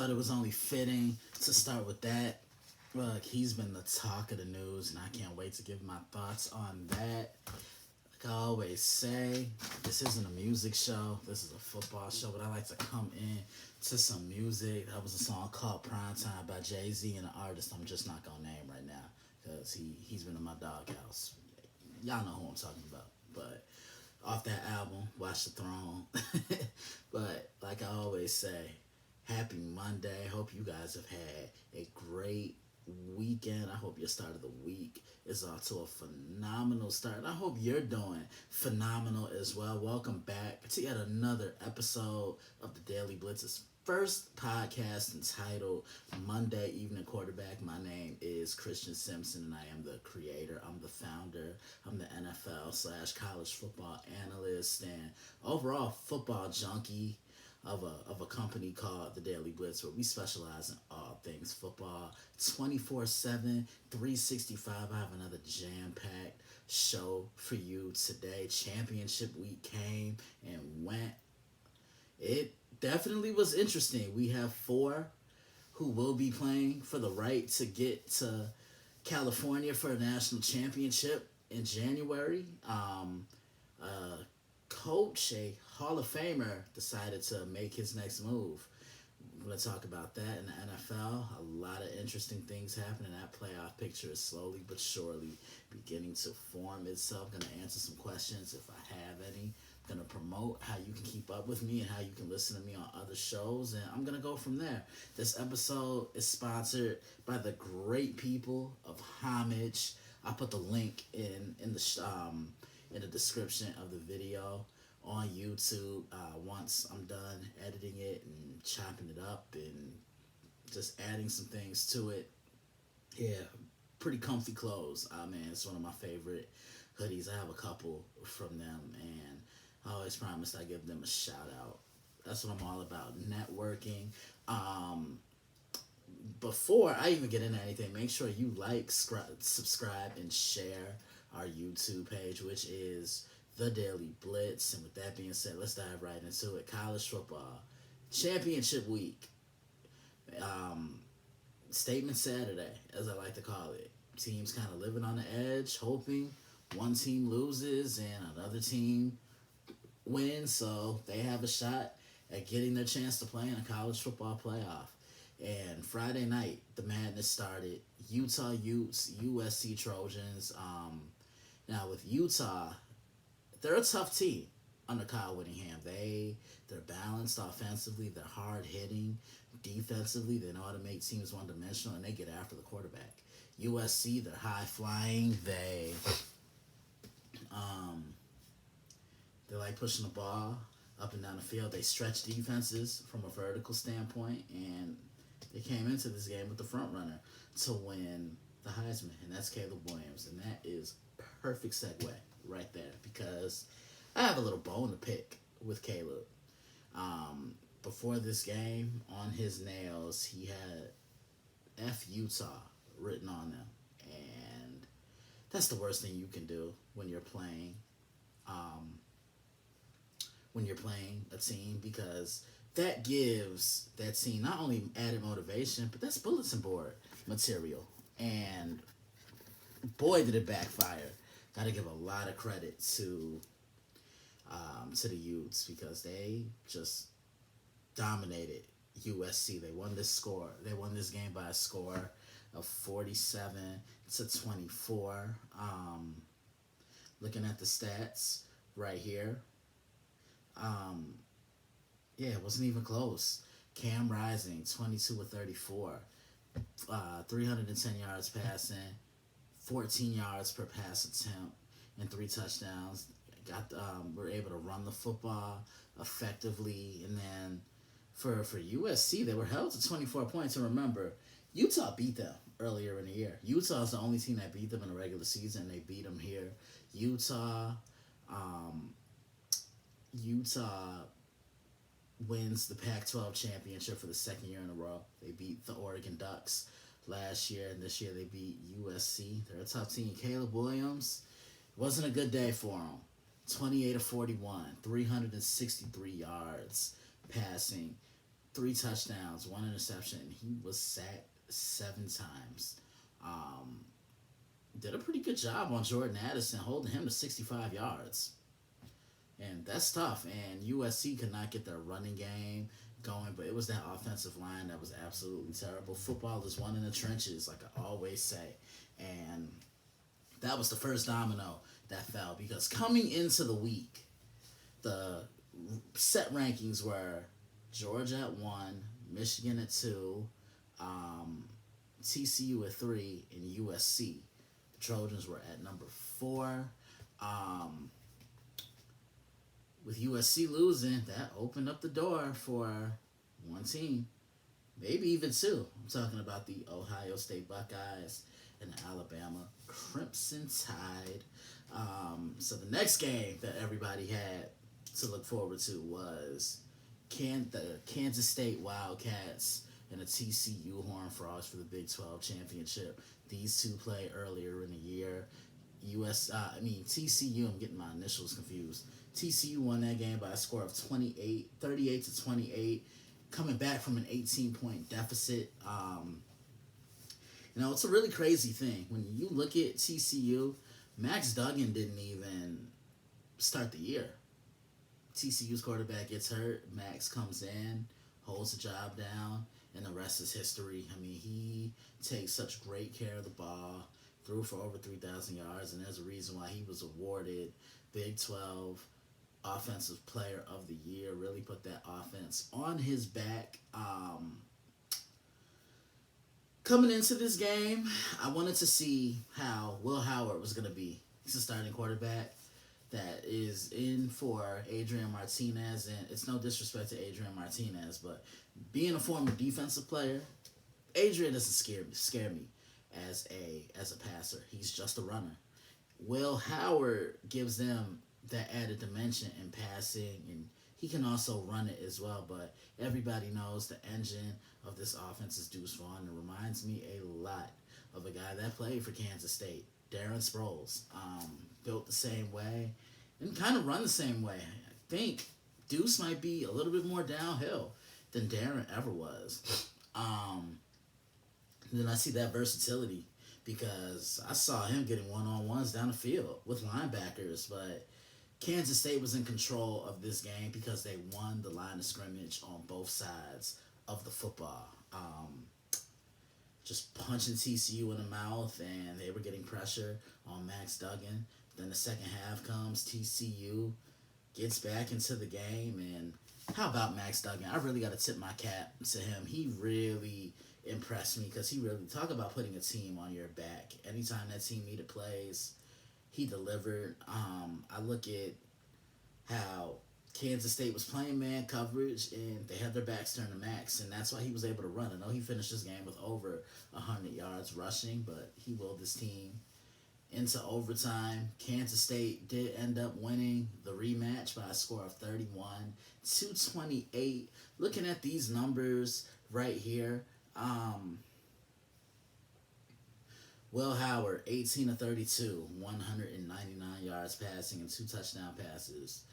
thought it was only fitting to start with that. Look, he's been the talk of the news, and I can't wait to give my thoughts on that. Like I always say, this isn't a music show. This is a football show, but I like to come in to some music. That was a song called Primetime by Jay-Z and an artist I'm just not going to name right now because he's been in my doghouse. Y'all know who I'm talking about. But off that album, Watch the Throne. But like I always say, happy Monday. Hope you guys have had a great weekend. I hope your start of the week is off to a phenomenal start. I hope you're doing phenomenal as well. Welcome back to yet another episode of the Daily Blitz's first podcast entitled Monday Evening Quarterback. My name is Christian Simpson and I am the creator. I'm the founder. I'm the NFL/college football analyst and overall football junkie of a company called The Daily Blitz, where we specialize in all things football 24/7, 365. I have another jam-packed show for you today. Championship week came and went. It definitely was interesting. We have 4 who will be playing for the right to get to California for a national championship in January. Coach, a Hall of Famer, decided to make his next move. We're going to talk about that in the NFL. A lot of interesting things happening. That playoff picture is slowly but surely beginning to form itself. Going to answer some questions if I have any. Going to promote how you can keep up with me and how you can listen to me on other shows. And I'm going to go from there. This episode is sponsored by the great people of Homage. I put the link in the description of the video on YouTube once I'm done editing it and chopping it up and just adding some things to it. Yeah, pretty comfy clothes. Man, it's one of my favorite hoodies. I have a couple from them, and I always promise I give them a shout out. That's what I'm all about, networking. Before I even get into anything, make sure you like, subscribe, and share our YouTube page, which is The Daily Blitz. And with that being said, let's dive right into it. College football, championship week, statement Saturday, as I like to call it. Teams kind of living on the edge, hoping one team loses and another team wins, so they have a shot at getting their chance to play in a college football playoff. And Friday night, the madness started. Utah Utes, USC Trojans. Now with Utah, they're a tough team under Kyle Whittingham. They're balanced offensively. They're hard hitting. Defensively, they know how to make teams one dimensional, and they get after the quarterback. USC, they're high flying. They like pushing the ball up and down the field. They stretch defenses from a vertical standpoint, and they came into this game with the front runner to win the Heisman, and that's Caleb Williams. And that is perfect segue right there because I have a little bone to pick with Caleb. Before this game, on his nails, he had F Utah written on them, and that's the worst thing you can do when you're playing a team, because that gives that team not only added motivation, but that's bulletin board material. And boy, did it backfire. Got to give a lot of credit to the Utes because they just dominated USC. They won this game by a score of 47-24. Looking at the stats right here. It wasn't even close. Cam Rising, 22 of 34, 310 yards passing, 14 yards per pass attempt, and 3 touchdowns. Were able to run the football effectively, and then for USC, they were held to 24 points. And remember, Utah beat them earlier in the year. Utah is the only team that beat them in the regular season. They beat them here. Utah wins the Pac-12 championship for the second year in a row. They beat the Oregon Ducks last year, and this year they beat USC. They're a tough team. Caleb Williams, wasn't a good day for him. 28 of 41, 363 yards passing, 3 touchdowns, 1 interception, and he was sacked 7 times. Um, did a pretty good job on Jordan Addison, holding him to 65 yards. And that's tough. And USC could not get their running game going, but it was that offensive line that was absolutely terrible. Football is won in the trenches, like I always say. And that was the first domino that fell, because coming into the week, the set rankings were Georgia at 1, Michigan at 2, TCU at 3, and USC. The Trojans were at number 4. With USC losing, that opened up the door for one team, maybe even 2. I'm talking about the Ohio State Buckeyes and the Alabama Crimson Tide. So the next game that everybody had to look forward to was the Kansas State Wildcats and the TCU Horned Frogs for the Big 12 championship. These two played earlier in the year. TCU, I'm getting my initials confused. TCU won that game by a score of 38 to 28, coming back from an 18-point deficit. It's a really crazy thing. When you look at TCU, Max Duggan didn't even start the year. TCU's quarterback gets hurt. Max comes in, holds the job down, and the rest is history. I mean, he takes such great care of the ball, threw for over 3,000 yards, and there's a reason why he was awarded Big 12 Offensive Player of the Year. Really put that offense on his back. Coming into this game, I wanted to see how Will Howard was going to be. He's a starting quarterback that is in for Adrian Martinez, and it's no disrespect to Adrian Martinez, but being a former defensive player, Adrian doesn't scare me as a passer. He's just a runner. Will Howard gives them that added dimension in passing, and he can also run it as well. But everybody knows the engine of this offense is Deuce Vaughn. It reminds me a lot of a guy that played for Kansas State, Darren Sproles. Built the same way and kind of run the same way. I think Deuce might be a little bit more downhill than Darren ever was. And then I see that versatility, because I saw him getting one-on-ones down the field with linebackers, but Kansas State was in control of this game because they won the line of scrimmage on both sides of the football. Just punching TCU in the mouth, and they were getting pressure on Max Duggan. Then the second half comes, TCU gets back into the game, and how about Max Duggan? I really got to tip my cap to him. He really impressed me, because he really, talk about putting a team on your back. Anytime that team needed plays, he delivered. I look at how Kansas State was playing man coverage, and they had their backs turned to Max, and that's why he was able to run. I know he finished this game with over 100 yards rushing, but he willed his team into overtime. Kansas State did end up winning the rematch by a score of 31-28. Looking at these numbers right here, Will Howard, 18 of 32, 199 yards passing and 2 touchdown passes.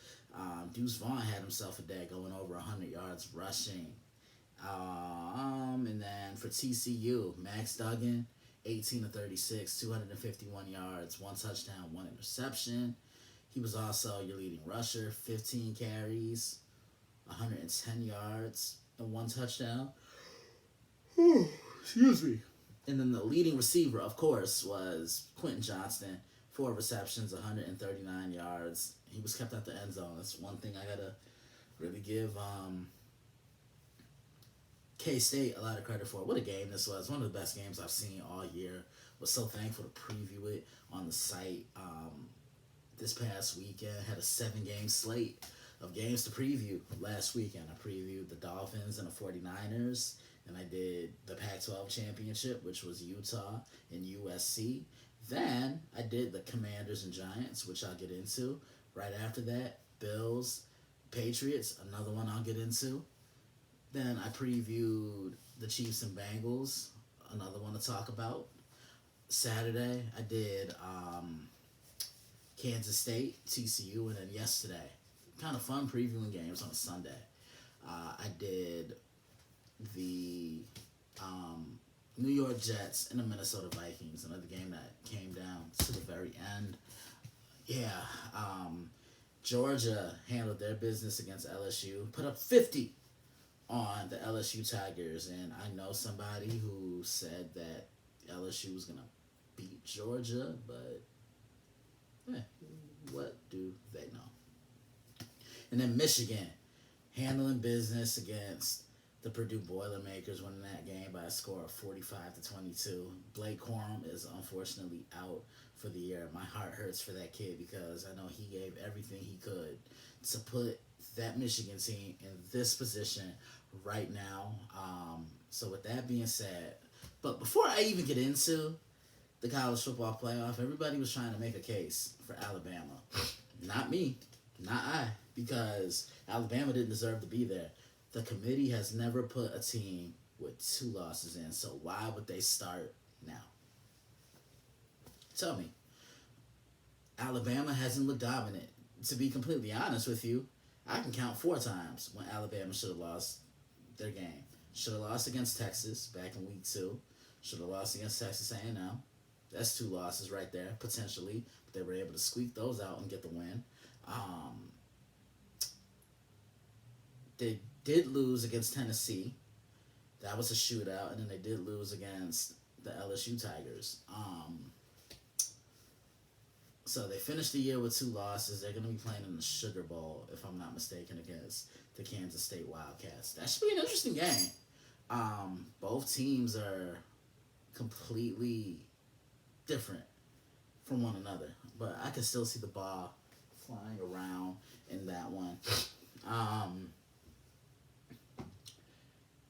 Deuce Vaughn had himself a day going over 100 yards rushing. And then for TCU, Max Duggan, 18 of 36, 251 yards, 1 touchdown, 1 interception. He was also your leading rusher, 15 carries, 110 yards, and 1 touchdown. Excuse me. And then the leading receiver, of course, was Quentin Johnston, 4 receptions, 139 yards. He was kept out the end zone. That's one thing I gotta really give K-State a lot of credit for. What a game this was. One of the best games I've seen all year. Was so thankful to preview it on the site this past weekend. Had a 7-game slate of games to preview last weekend. I previewed the Dolphins and the 49ers. And I did the Pac-12 championship, which was Utah and USC. Then I did the Commanders and Giants, which I'll get into. Right after that, Bills, Patriots, another one I'll get into. Then I previewed the Chiefs and Bengals, another one to talk about. Saturday, I did Kansas State, TCU, and then yesterday, kind of fun previewing games on a Sunday. I did the New York Jets and the Minnesota Vikings. Another game that came down to the very end. Yeah, Georgia handled their business against LSU, put up 50 on the LSU Tigers, and I know somebody who said that LSU was gonna beat Georgia, but what do they know? And then Michigan handling business against the Purdue Boilermakers, winning that game by a score of 45-22. Blake Corum is unfortunately out for the year. My heart hurts for that kid because I know he gave everything he could to put that Michigan team in this position right now. So with that being said, but before I even get into the college football playoff, everybody was trying to make a case for Alabama. Not me, not I, because Alabama didn't deserve to be there. The committee has never put a team with 2 losses in, so why would they start now? Tell me. Alabama hasn't looked dominant. To be completely honest with you, I can count 4 times when Alabama should have lost their game. Should have lost against Texas back in week 2. Should have lost against Texas A&M. That's 2 losses right there, potentially. But they were able to squeak those out and get the win. They did lose against Tennessee. That was a shootout. And then they did lose against the LSU Tigers. So they finished the year with 2 losses. They're going to be playing in the Sugar Bowl, if I'm not mistaken, against the Kansas State Wildcats. That should be an interesting game. Both teams are completely different from one another, but I can still see the ball flying around in that one.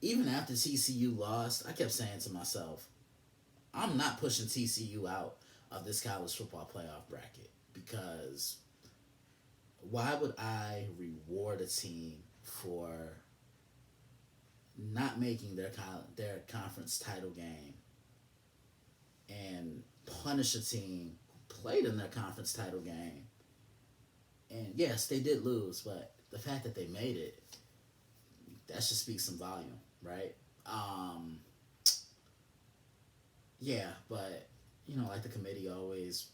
Even after TCU lost, I kept saying to myself, I'm not pushing TCU out of this college football playoff bracket, because why would I reward a team for not making their conference title game and punish a team who played in their conference title game? And yes, they did lose, but the fact that they made it, that should speak some volume, right? Yeah, but like the committee always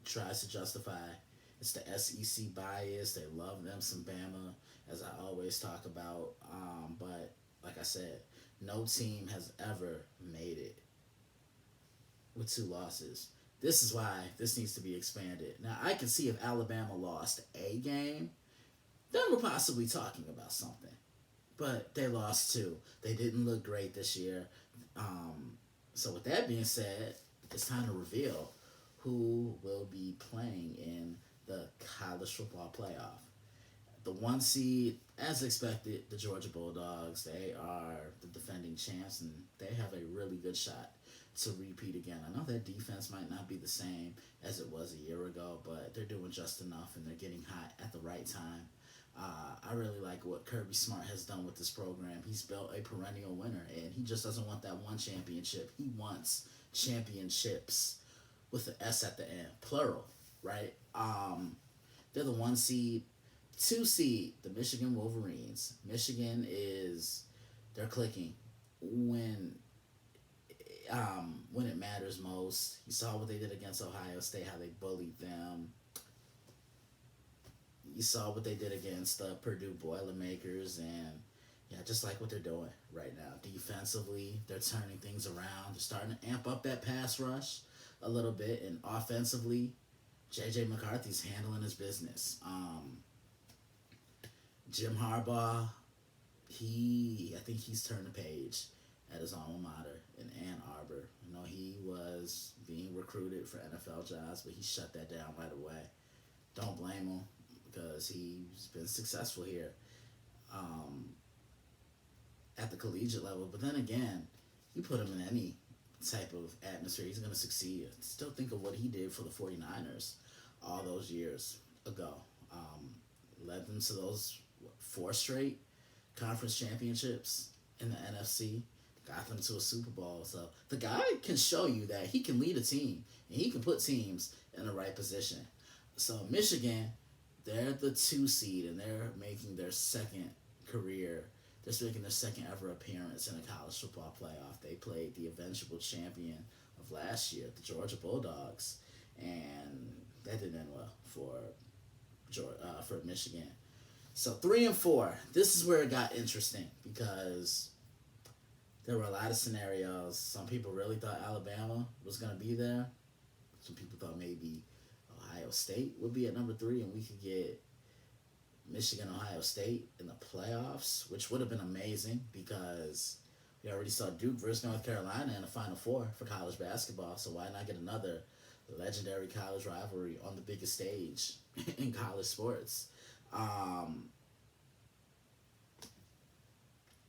tries to justify, it's the SEC bias. They love them some Bama, as I always talk about. But like I said, no team has ever made it with 2 losses. This is why this needs to be expanded. Now, I can see if Alabama lost a game, then we're possibly talking about something. But they lost 2. They didn't look great this year. So with that being said, it's time to reveal who will be playing in the college football playoff. The 1 seed, as expected, the Georgia Bulldogs. They are the defending champs, and they have a really good shot to repeat again. I know their defense might not be the same as it was a year ago, but they're doing just enough, and they're getting hot at the right time. I really like what Kirby Smart has done with this program. He's built a perennial winner, and he just doesn't want that 1 championship. He wants championships with an S at the end, plural, right? They're the 1 seed. 2 seed, the Michigan Wolverines. Michigan they're clicking when it matters most. You saw what they did against Ohio State, how they bullied them. You saw what they did against the Purdue Boilermakers, and just like what they're doing right now. Defensively, they're turning things around. They're starting to amp up that pass rush a little bit, and offensively, J.J. McCarthy's handling his business. Jim Harbaugh, I think he's turned the page at his alma mater in Ann Arbor. He was being recruited for NFL jobs, but he shut that down right away. Don't blame him, because he's been successful here at the collegiate level. But then again, you put him in any type of atmosphere, he's going to succeed. Still think of what he did for the 49ers all those years ago. Led them to those 4 straight conference championships in the NFC. Got them to a Super Bowl. So the guy can show you that he can lead a team, and he can put teams in the right position. So Michigan, they're the 2 seed, and they're making their second career just making their second ever appearance in a college football playoff. They played the eventual champion of last year, the Georgia Bulldogs, and that didn't end well for Michigan. So 3-4. This is where it got interesting because there were a lot of scenarios. Some people really thought Alabama was going to be there. Some people thought maybe Ohio State would be at number 3 and we could get Michigan, Ohio State in the playoffs, which would have been amazing because we already saw Duke versus North Carolina in the Final Four for college basketball. So why not get another legendary college rivalry on the biggest stage in college sports?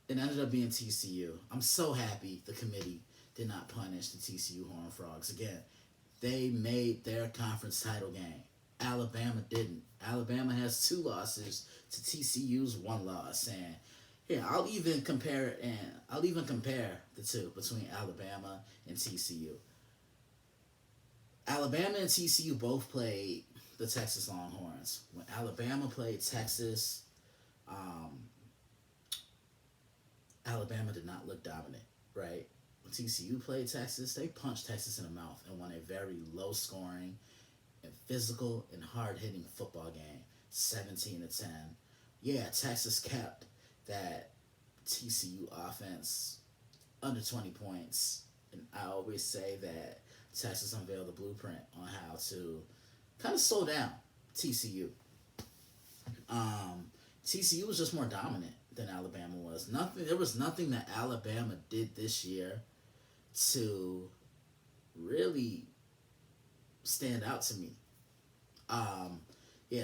It ended up being TCU. I'm so happy the committee did not punish the TCU Horned Frogs. Again, they made their conference title game. Alabama didn't. Alabama has 2 losses to TCU's 1 loss. And here, I'll even compare the two between Alabama and TCU. Alabama and TCU both played the Texas Longhorns. When Alabama played Texas, Alabama did not look dominant, right? When TCU played Texas, they punched Texas in the mouth and won a very low-scoring and physical and hard-hitting football game, 17-10. Yeah, Texas kept that TCU offense under 20 points, and I always say that Texas unveiled the blueprint on how to kind of slow down TCU. TCU was just more dominant than Alabama was. There was nothing that Alabama did this year to really stand out to me.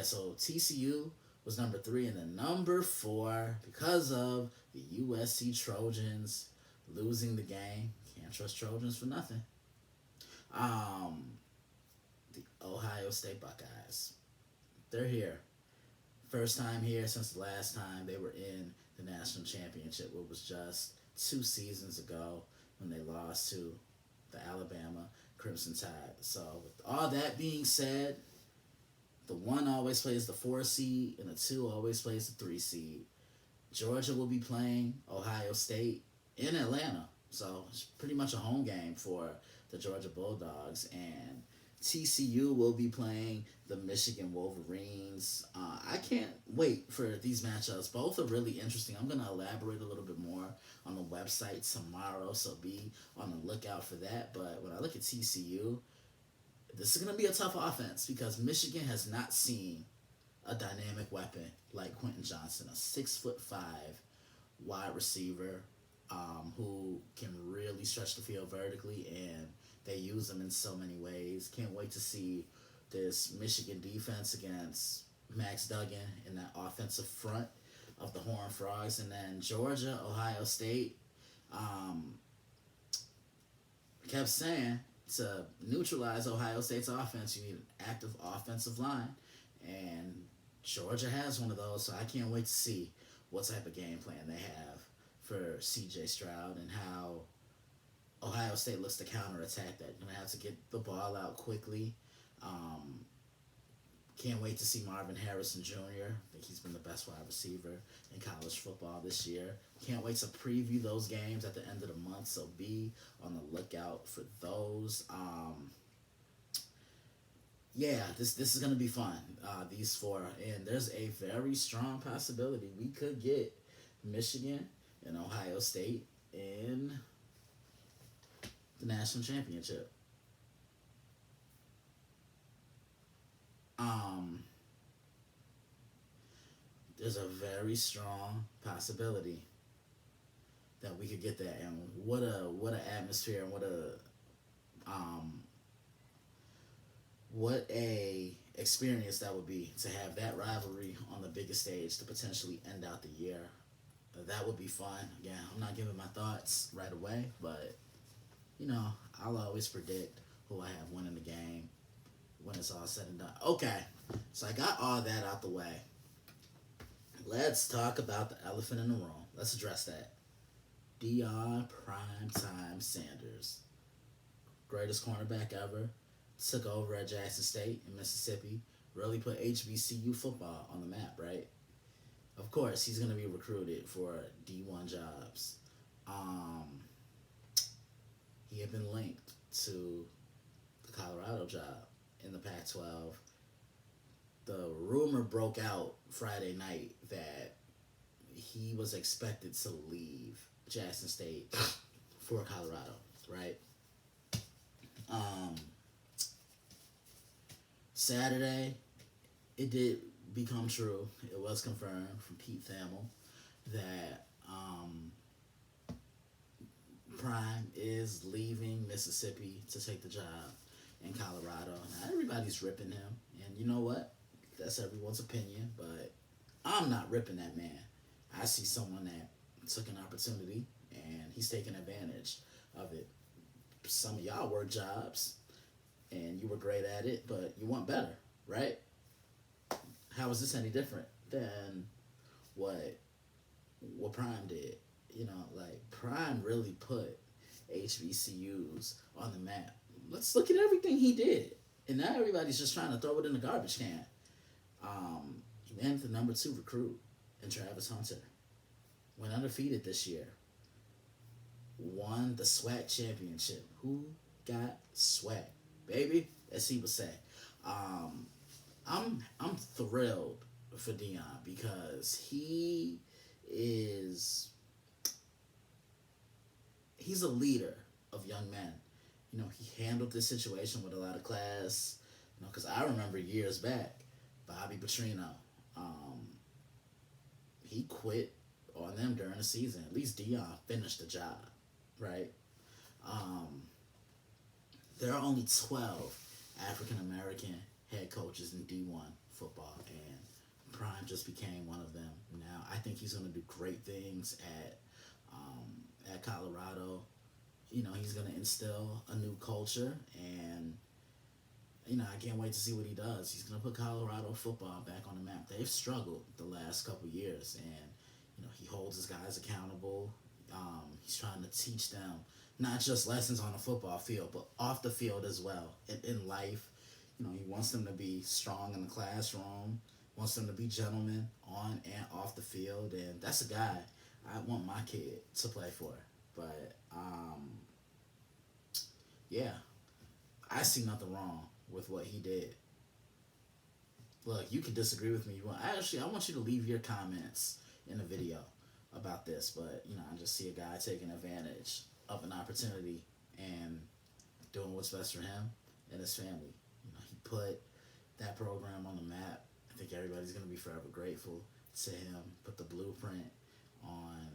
So TCU was number 3, and then number 4, because of the USC Trojans losing the game. Can't trust Trojans for nothing. The Ohio State Buckeyes. They're here. First time here since the last time they were in the national championship, which was just 2 seasons ago when they lost to the Alabama Crimson Tide. So with all that being said, the 1 always plays the 4 seed and the 2 always plays the 3 seed. Georgia will be playing Ohio State in Atlanta. So it's pretty much a home game for the Georgia Bulldogs. And TCU will be playing the Michigan Wolverines. I can't wait for these matchups. Both are really interesting. I'm going to elaborate a little bit more on the website tomorrow, so be on the lookout for that. But when I look at TCU, this is going to be a tough offense because Michigan has not seen a dynamic weapon like Quentin Johnson, a 6'5" wide receiver who can really stretch the field vertically, and they use him in so many ways. Can't wait to see this Michigan defense against Max Duggan in that offensive front of the Horned Frogs. And then Georgia, Ohio State, kept saying to neutralize Ohio State's offense, you need an active offensive line. And Georgia has one of those, so I can't wait to see what type of game plan they have for C.J. Stroud and how Ohio State looks to counterattack that. You're going to have to get the ball out quickly. Can't wait to see Marvin Harrison Jr. I think he's been the best wide receiver in college football this year. Can't wait to preview those games at the end of the month, so be on the lookout for those. This is going to be fun, these 4. And there's a very strong possibility we could get Michigan and Ohio State in the national championship. There's a very strong possibility that we could get that, and what a atmosphere, and what a experience that would be to have that rivalry on the biggest stage to potentially end out the year. That would be fun. Again, I'm not giving my thoughts right away, but I'll always predict who I have winning the game when it's all said and done. Okay, so I got all that out the way. Let's talk about the elephant in the room. Let's address that. Deion Primetime Sanders, greatest cornerback ever, took over at Jackson State in Mississippi, really put HBCU football on the map, right? Of course, he's going to be recruited for D1 jobs. Um, he had been linked to the Colorado job in the Pac-12. The rumor broke out Friday night that he was expected to leave Jackson State for Colorado, right? Um, Saturday, it did become true. It was confirmed from Pete Thamel that Prime is leaving Mississippi to take the job in Colorado. Now, everybody's ripping him, and you know what? That's everyone's opinion, but I'm not ripping that man. I see someone that took an opportunity and he's taking advantage of it. Some of y'all work jobs and you were great at it, but you want better, right? How is this any different than what Prime did? You know, like Prime really put HBCUs on the map. Let's look at everything he did, and now everybody's just trying to throw it in the garbage can. He landed the number 2 recruit in Travis Hunter. Went undefeated this year. Won the SWAC championship. Who got SWAC, baby? As he would say. I'm thrilled for Dion because he's a leader of young men. You know, he handled this situation with a lot of class. You know, because I remember years back, Bobby Petrino, he quit on them during the season. At least Dion finished the job, right? There are only 12 African American head coaches in D1 football, and Prime just became one of them. Now, I think he's going to do great things at Colorado. You know, he's going to instill a new culture, and you know, I can't wait to see what he does. He's going to put Colorado football back on the map. They've struggled the last couple years, and you know, he holds his guys accountable. He's trying to teach them not just lessons on the football field, but off the field as well, in life. You know, he wants them to be strong in the classroom, wants them to be gentlemen on and off the field, and that's a guy I want my kid to play for. But, yeah, I see nothing wrong with what he did. Look, you can disagree with me. I want you to leave your comments in the video about this, but, you know, I just see a guy taking advantage of an opportunity and doing what's best for him and his family. You know, he put that program on the map. I think everybody's going to be forever grateful to him. Put the blueprint on.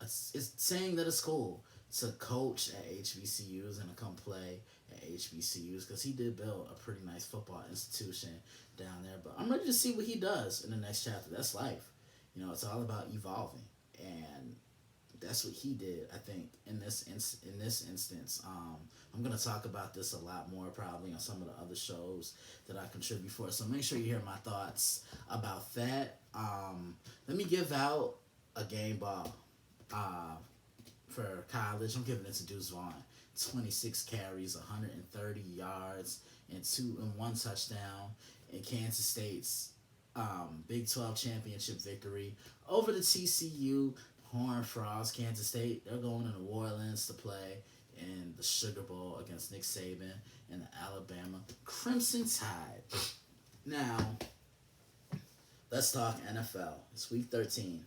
It's saying that it's cool to coach at HBCUs and to come play at HBCUs because he did build a pretty nice football institution down there. But I'm ready to see what he does in the next chapter. That's life. You know, it's all about evolving, and that's what he did. I think in this instance, I'm gonna talk about this a lot more probably on some of the other shows that I contribute for. So make sure you hear my thoughts about that. Let me give out a game ball for college. I'm giving it to Deuce Vaughn. 26 carries, 130 yards, and 1 touchdown in Kansas State's Big 12 championship victory over the TCU Horned Frogs. Kansas State, they're going to New Orleans to play in the Sugar Bowl against Nick Saban and the Alabama Crimson Tide. Now, let's talk NFL. It's week 13.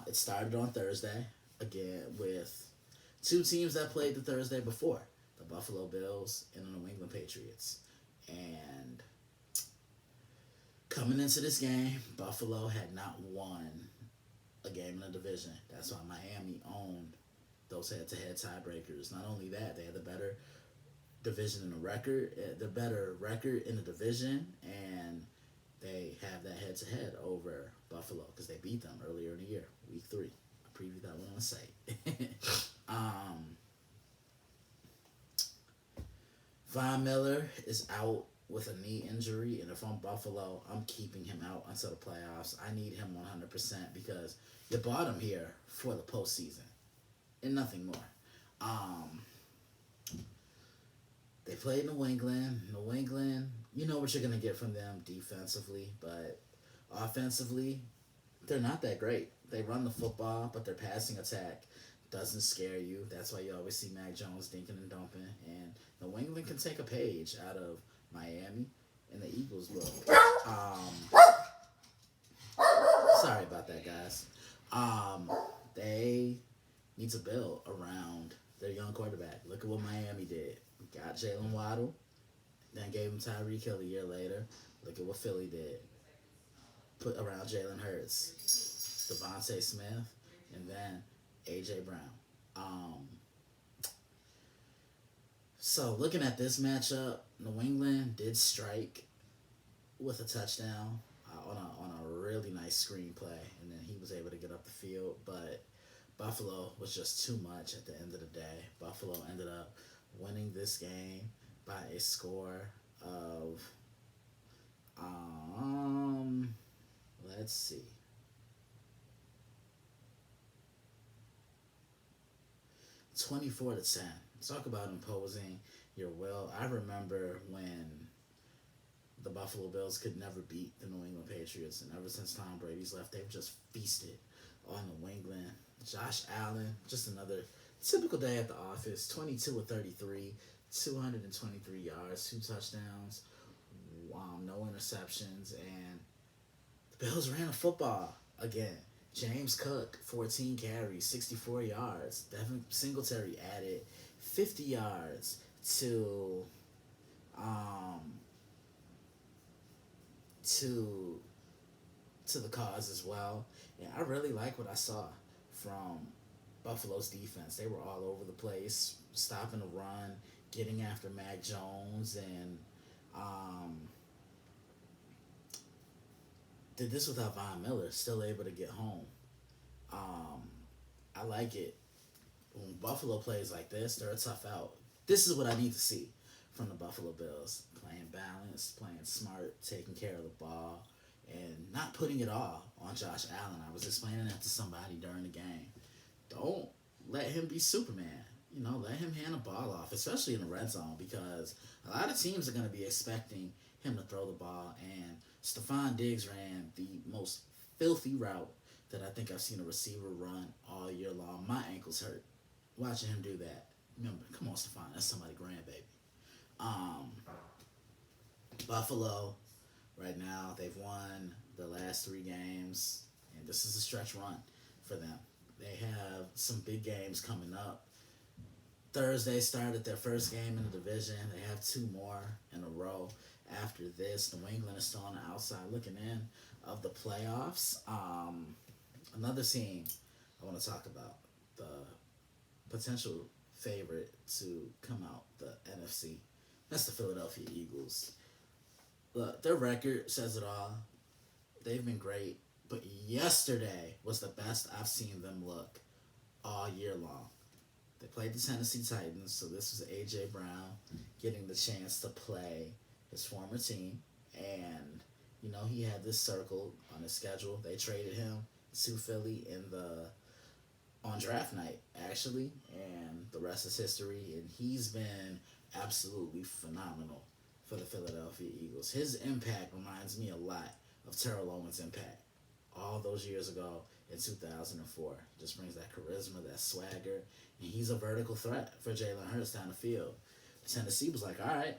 It started on Thursday, again, with 2 teams that played the Thursday before, the Buffalo Bills and the New England Patriots. And coming into this game, Buffalo had not won a game in the division. That's why Miami owned those head-to-head tiebreakers. Not only that, they had the better division in the record, the better record in the division, and they have that head-to-head over Buffalo because they beat them earlier in the year, week 3. I previewed that one on the site. Von Miller is out with a knee injury, and if I'm Buffalo, I'm keeping him out until the playoffs. I need him 100% because you bought him here for the postseason and nothing more. They played New England. New England, you know what you're going to get from them defensively, but Offensively, they're not that great. They run the football, but their passing attack doesn't scare you. That's why you always see Mac Jones dinking and dumping. And New England can take a page out of Miami and the Eagles book. Sorry about that, guys. They need to build around their young quarterback. Look at what Miami did. Got Jalen Waddle, then gave him Tyreek Hill a year later. Look at what Philly did. Put around Jalen Hurts, Devontae Smith, and then A.J. Brown. So looking at this matchup, New England did strike with a touchdown on a really nice screenplay, and then he was able to get up the field. But Buffalo was just too much at the end of the day. Buffalo ended up winning this game by a score of let's see. 24-10. Talk about imposing your will. I remember when the Buffalo Bills could never beat the New England Patriots, and ever since Tom Brady's left, they've just feasted on New England. Josh Allen, just another typical day at the office. 22 of 33, 223 yards, 2 touchdowns, no interceptions, and the Bills ran a football again. James Cook, 14 carries, 64 yards. Devin Singletary added 50 yards to the cause as well. And I really like what I saw from Buffalo's defense. They were all over the place, stopping the run, getting after Mac Jones, and did this without Von Miller, still able to get home. I like it. When Buffalo plays like this, they're a tough out. This is what I need to see from the Buffalo Bills. Playing balanced, playing smart, taking care of the ball, and not putting it all on Josh Allen. I was explaining that to somebody during the game. Don't let him be Superman. Let him hand the ball off, especially in the red zone, because a lot of teams are going to be expecting him to throw the ball, and Stephon Diggs ran the most filthy route that I think I've seen a receiver run all year long. My ankles hurt watching him do that. Remember, come on, Stephon, that's somebody's grandbaby. Buffalo, right now, they've won the last 3 games, and this is a stretch run for them. They have some big games coming up. Thursday started their first game in the division. They have 2 more in a row after this. New England is still on the outside looking in of the playoffs. Another team I want to talk about, the potential favorite to come out the NFC. That's the Philadelphia Eagles. Look, their record says it all. They've been great, but yesterday was the best I've seen them look all year long. They played the Tennessee Titans, so this was A.J. Brown getting the chance to play his former team, and he had this circled on his schedule. They traded him to Philly on draft night, actually, and the rest is history, and he's been absolutely phenomenal for the Philadelphia Eagles. His impact reminds me a lot of Terrell Owens' impact all those years ago in 2004. Just brings that charisma, that swagger, and he's a vertical threat for Jalen Hurts down the field. Tennessee was like, all right,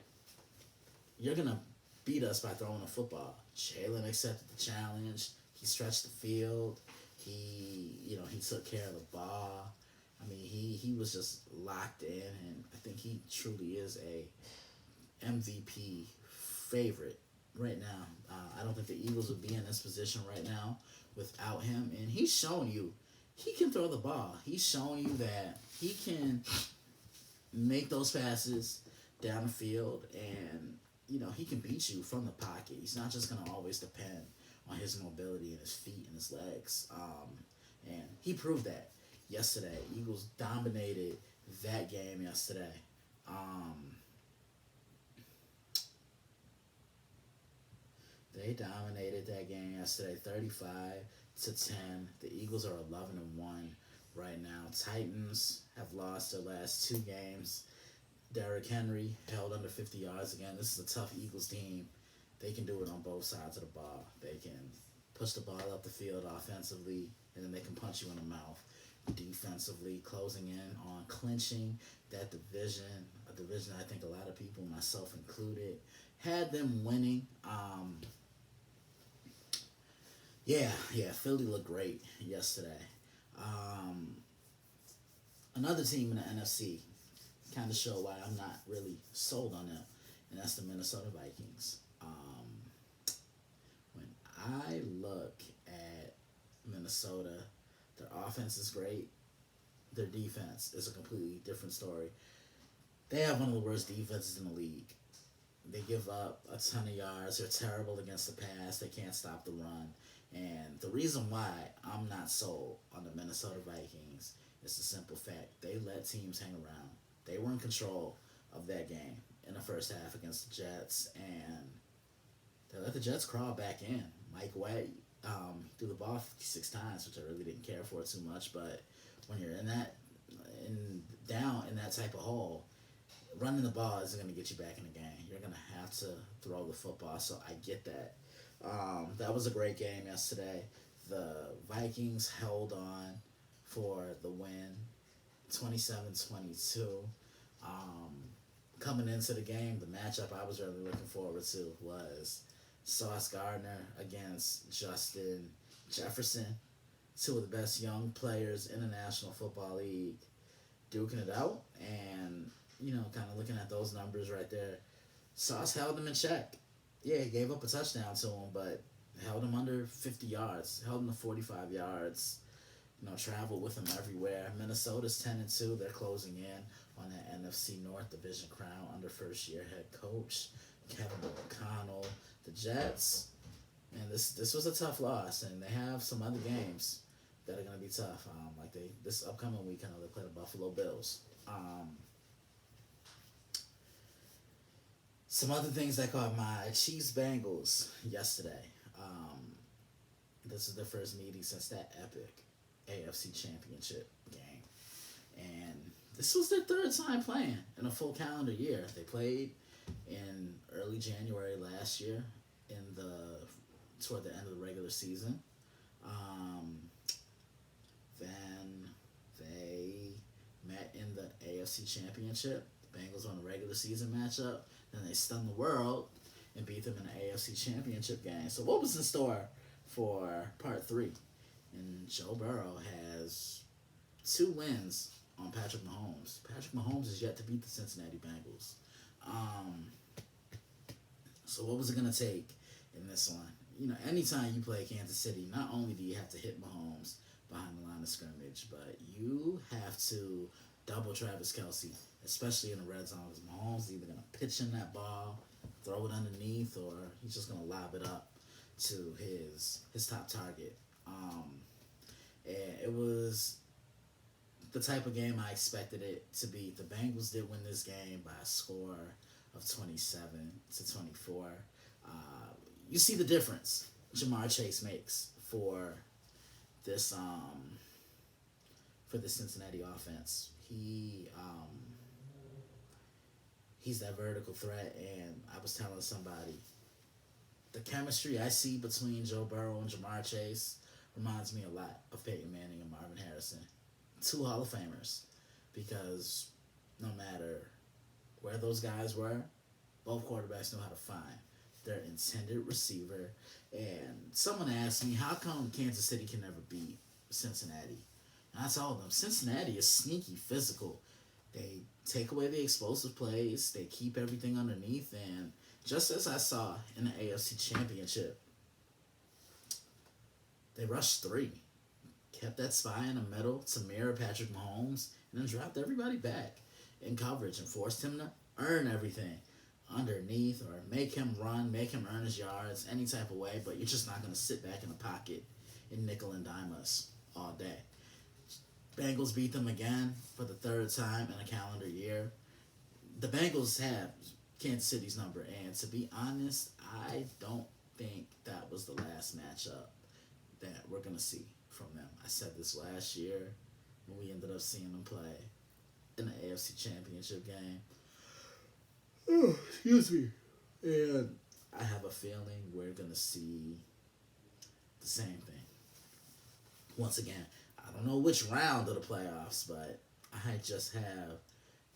you're going to beat us by throwing a football. Jalen accepted the challenge. He stretched the field. He took care of the ball. I mean, he was just locked in, and I think he truly is a MVP favorite right now. I don't think the Eagles would be in this position right now without him, and he's shown you he can throw the ball. He's shown you that he can make those passes down the field, and he can beat you from the pocket. He's not just going to always depend on his mobility and his feet and his legs. And he proved that yesterday. Eagles dominated that game yesterday. They dominated that game yesterday, 35-10. The Eagles are 11-1 right now. Titans have lost their last 2 games. Derrick Henry held under 50 yards again. This is a tough Eagles team. They can do it on both sides of the ball. They can push the ball up the field offensively, and then they can punch you in the mouth. Defensively, closing in on clinching that division, a division I think a lot of people, myself included, had them winning. Yeah, Philly looked great yesterday. Um, Another team in the NFC kind of show why I'm not really sold on them, and that's the Minnesota Vikings. When I look at Minnesota, their offense is great. Their defense is a completely different story. They have one of the worst defenses in the league. They give up a ton of yards. They're terrible against the pass. They can't stop the run. And the reason why I'm not sold on the Minnesota Vikings is the simple fact they let teams hang around. They were in control of that game in the first half against the Jets, and they let the Jets crawl back in. Mike White threw the ball 56 times, which I really didn't care for too much. But when you're down in that type of hole, running the ball isn't going to get you back in the game. You're going to have to throw the football. So I get that. That was a great game yesterday. The Vikings held on for the win, 27-22. Coming into the game, the matchup I was really looking forward to was Sauce Gardner against Justin Jefferson, two of the best young players in the National Football League, duking it out. And, kind of looking at those numbers right there, Sauce held him in check. Yeah, he gave up a touchdown to him, but held him under 50 yards, held him to 45 yards, traveled with him everywhere. Minnesota's 10-2. They're closing in on that NFC North division crown under first-year head coach Kevin O'Connell. The Jets, man, this was a tough loss, and they have some other games that are going to be tough. This upcoming weekend, they play the Buffalo Bills. Some other things that caught my eye: Chiefs Bengals yesterday. This is their first meeting since that epic AFC Championship game, and this was their third time playing in a full calendar year. They played in early January last year, toward the end of the regular season. Then they met in the AFC Championship. The Bengals won a regular season matchup. Then they stunned the world and beat them in the AFC Championship game. So what was in store for Part 3? And Joe Burrow has 2 wins on Patrick Mahomes. Patrick Mahomes is yet to beat the Cincinnati Bengals. So what was it going to take in this one? Anytime you play Kansas City, not only do you have to hit Mahomes behind the line of scrimmage, but you have to double Travis Kelce, especially in the red zone. Because Mahomes is either going to pitch him that ball, throw it underneath, or he's just going to lob it up to his top target. And it was the type of game I expected it to be. The Bengals did win this game by a score of 27-24. You see the difference Jamar Chase makes for this Cincinnati offense. He's that vertical threat, and I was telling somebody, the chemistry I see between Joe Burrow and Jamar Chase reminds me a lot of Peyton Manning and Marvin Harrison, 2 Hall of Famers, because no matter where those guys were, both quarterbacks know how to find their intended receiver. And someone asked me, how come Kansas City can never beat Cincinnati? And I told them, Cincinnati is sneaky physical. They take away the explosive plays, they keep everything underneath, and just as I saw in the AFC Championship, they rushed 3, kept that spy in the middle to mirror Patrick Mahomes, and then dropped everybody back in coverage and forced him to earn everything underneath, or make him run, make him earn his yards any type of way, but you're just not going to sit back in the pocket and nickel and dime us all day. Bengals beat them again for the 3rd time in a calendar year. The Bengals have Kansas City's number, and to be honest, I don't think that was the last matchup that we're going to see from them. I said this last year when we ended up seeing them play in the AFC Championship game. Oh, excuse me. And I have a feeling we're going to see the same thing. Once again, I don't know which round of the playoffs, but I just have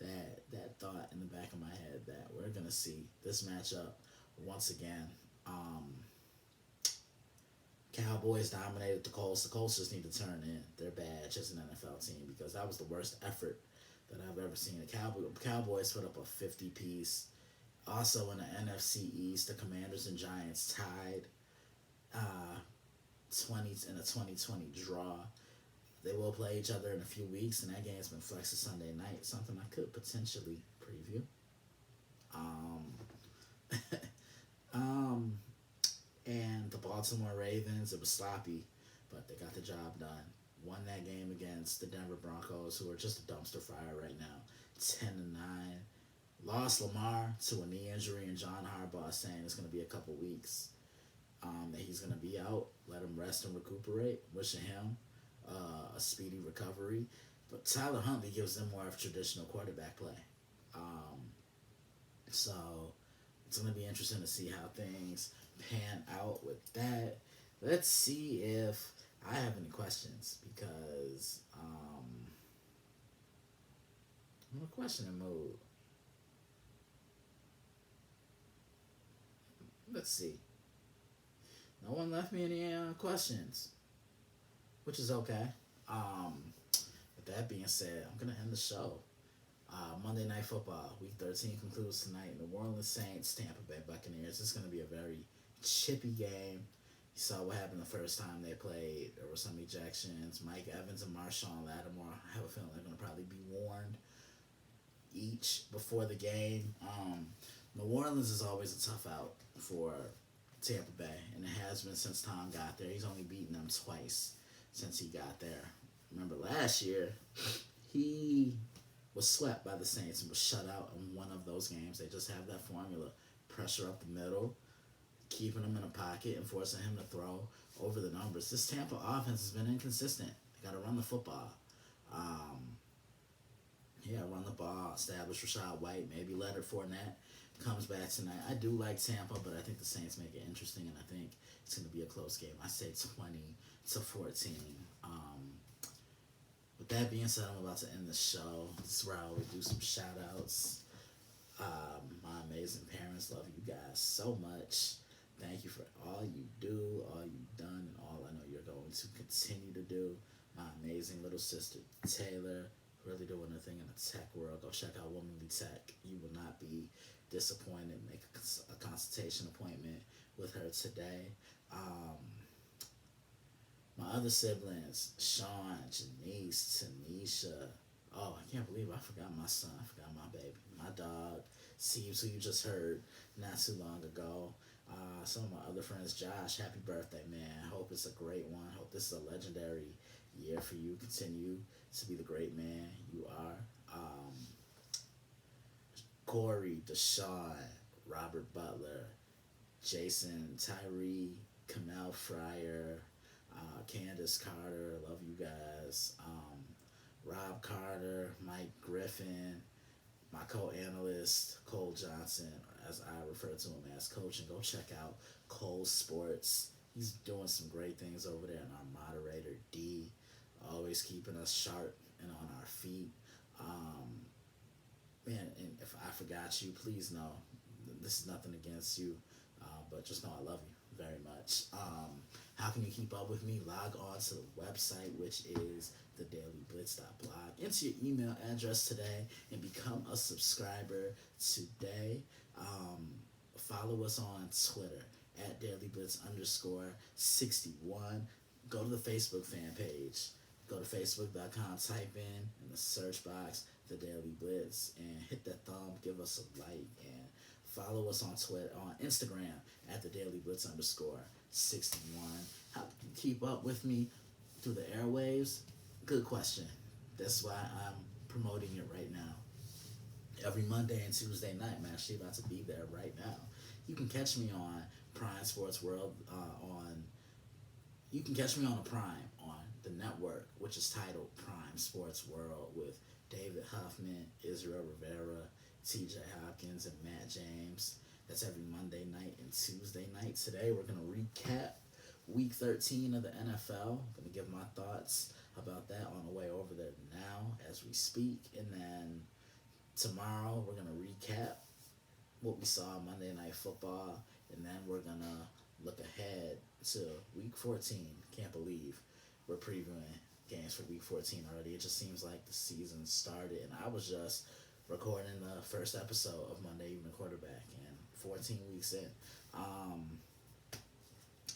that thought in the back of my head that we're gonna see this matchup once again. Um, Cowboys dominated the Colts. The Colts just need to turn in their badge as an NFL team because that was the worst effort that I've ever seen. The Cowboys put up a 50 piece. Also in the NFC East, the Commanders and Giants tied 20 in a 2020 draw. They will play each other in a few weeks, and that game's been flexed to Sunday night, something I could potentially preview. Um, um, and the Baltimore Ravens, it was sloppy, but they got the job done. Won that game against the Denver Broncos, who are just a dumpster fire right now, 10-9. Lost Lamar to a knee injury, and John Harbaugh saying it's going to be a couple weeks. That he's going to be out. Let him rest and recuperate. Wishing him a speedy recovery. But Tyler Huntley gives them more of traditional quarterback play. So it's going to be interesting to see how things pan out with that. Let's see if I have any questions because I'm in a questioning mode. Let's see. No one left me any questions, which is okay. With that being said, I'm going to end the show. Monday Night Football, Week 13 concludes tonight. New Orleans Saints, Tampa Bay Buccaneers. It's going to be a very chippy game. You saw what happened the first time they played. There were some ejections. Mike Evans and Marshawn Lattimore, I have a feeling they're going to probably be warned each before the game. New Orleans is always a tough out for Tampa Bay, and it has been since Tom got there. He's only beaten them twice since he got there. Remember last year, he was swept by the Saints and was shut out in one of those games. They just have that formula. Pressure up the middle, keeping him in a pocket and forcing him to throw over the numbers. This Tampa offense has been inconsistent. They got to run the football. Run the ball, establish Rashad White, maybe Leonard Fournette comes back tonight. I do like Tampa, but I think the Saints make it interesting, and I think it's going to be a close game. I say 20-14. With that being said, I'm about to end the show. This is where I always do some shout-outs. My amazing parents, love you guys so much. Thank you for all you do, all you've done, and all I know you're going to continue to do. My amazing little sister, Taylor, really doing a thing in the tech world. Go check out Womanly Tech. You will not be disappointed. Make a consultation appointment with her today. My other siblings, Sean, Janice, Tanisha. Oh, I can't believe I forgot my son. I forgot my baby. My dog, Steve's, who you just heard not too long ago. Some of my other friends, Josh, happy birthday, man. Hope it's a great one. Hope this is a legendary year for you. Continue to be the great man you are. Corey, Deshaun, Robert Butler, Jason, Tyree, Kamel Fryer, Candace Carter, love you guys. Rob Carter, Mike Griffin, my co-analyst, Cole Johnson, as I refer to him as Coach, and go check out Cole Sports. He's doing some great things over there, and our moderator, D, always keeping us sharp and on our feet. Man, and if I forgot you, please know this is nothing against you, but just know I love you very much. How can you keep up with me? Log on to the website, which is thedailyblitz.blog. Enter your email address today and become a subscriber today. Follow us on Twitter at dailyblitz_61. Go to the Facebook fan page. Go to facebook.com, type in the search box, The Daily Blitz, and hit that thumb, give us a like, and follow us on Twitter, on Instagram at The Daily Blitz _61. How can you keep up with me through the airwaves? Good question. That's why I'm promoting it right now. Every Monday and Tuesday night, I'm actually about to be there right now. You can catch me on Prime Sports World you can catch me on the Prime on the network, which is titled Prime Sports World with David Huffman, Israel Rivera, TJ Hopkins, and Matt James. That's every Monday night and Tuesday night. Today we're going to recap week 13 of the NFL. I'm going to give my thoughts about that on the way over there now as we speak. And then tomorrow we're going to recap what we saw Monday Night Football. And then we're going to look ahead to week 14. Can't believe we're previewing games for week 14 already. It just seems like the season started. And I was just recording the first episode of Monday Evening Quarterback and 14 weeks in.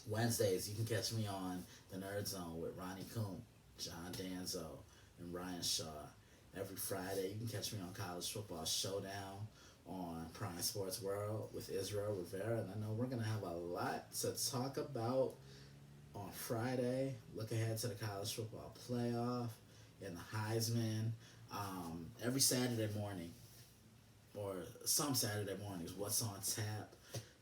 Wednesdays, you can catch me on the Nerd Zone with Ronnie Coon, John Danzo, and Ryan Shaw. Every Friday, you can catch me on College Football Showdown on Prime Sports World with Israel Rivera. And I know we're going to have a lot to talk about on Friday. Look ahead to the College Football Playoff and the Heisman. Every Saturday morning, or some Saturday mornings, What's on Tap,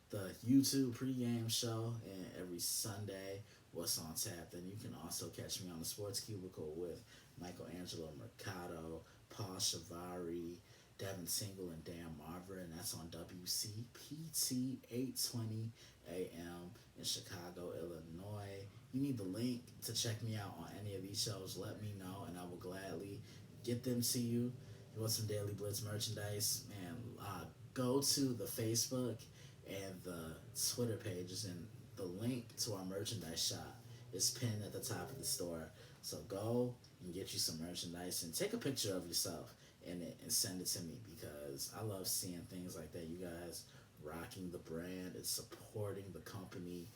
the YouTube pregame show, and every Sunday, What's on Tap. Then you can also catch me on the Sports Cubicle with Michelangelo Mercado, Paul Shivari, Devin Tingle, and Dan Marver, and that's on WCPT 820 AM in Chicago, Illinois. You need the link to check me out on any of these shows. Let me know, and I will gladly get them to you. If you want some Daily Blitz merchandise, man, go to the Facebook and the Twitter pages, and the link to our merchandise shop is pinned at the top of the store. So go and get you some merchandise and take a picture of yourself in it and send it to me, because I love seeing things like that. You guys rocking the brand and supporting the company.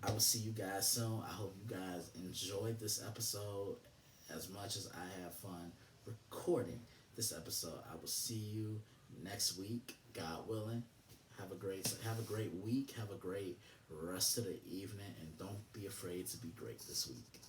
I will see you guys soon. I hope you guys enjoyed this episode as much as I have fun recording this episode. I will see you next week, God willing. Have a great week. Have a great rest of the evening, and don't be afraid to be great this week.